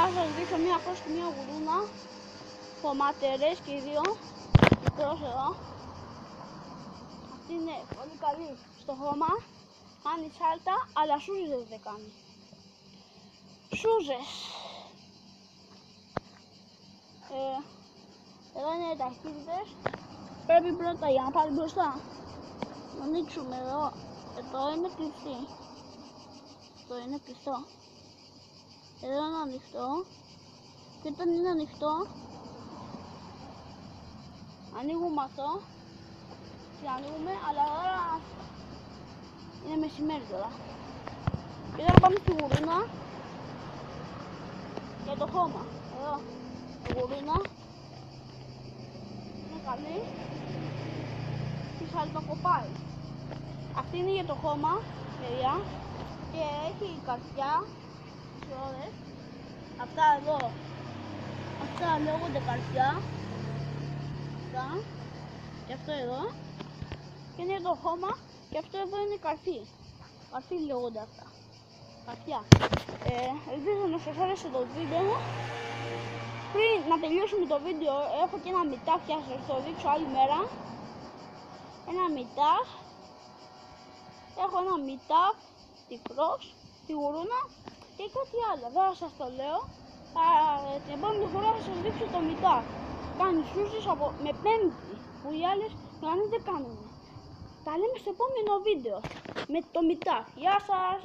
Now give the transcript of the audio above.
Σήμερα θα σας δείξω μία φρόσκη, μία γουρούνα, χωματερές και οι δύο, μικρός εδώ. Αυτή είναι πολύ καλή στο χώμα, κάνει σάλτα, αλλά σούζες δεν κάνει. Σούζες. Εδώ είναι οι ταχύτητες. Πρέπει πρώτα για να πάρει μπροστά να ανοίξουμε εδώ. Εδώ είναι κλειστή. Αυτό είναι κλειστό. Εδώ είναι ανοιχτό. Και όταν είναι ανοιχτό, ανοίγουμε αυτό και ανοίγουμε, αλλά τώρα είναι μεσημέρι τώρα. Και τώρα πάμε στη γουρούνα για το χώμα. Εδώ η γουρούνα είναι καλή και σαλτοκοπάει. Αυτή είναι για το χώμα, παιδιά, και έχει καρδιά, τις ρόδες. Αυτά εδώ, αυτά λέγονται καρδιά. Αυτά. Και αυτό εδώ. Και είναι το χώμα και αυτό εδώ είναι καρφί. Καρφί λέγονται αυτά. Καρφιά. Ελπίζω να σας άρεσε το βίντεο. Πριν να τελειώσουμε το βίντεο, έχω και ένα μητάχ για να σας το δείξω άλλη μέρα. Ένα μητάχ. Έχω ένα μητάχ, τυφρός, τη γουρούνα και κάτι άλλο. Δεν σας το λέω. Την επόμενη φορά θα σας δείξω το μητάχ. Κάνει σούζες με πέμπτη, που οι άλλες δεν κάνουν. Τα λέμε στο επόμενο βίντεο με το μητάχ. Γεια σας!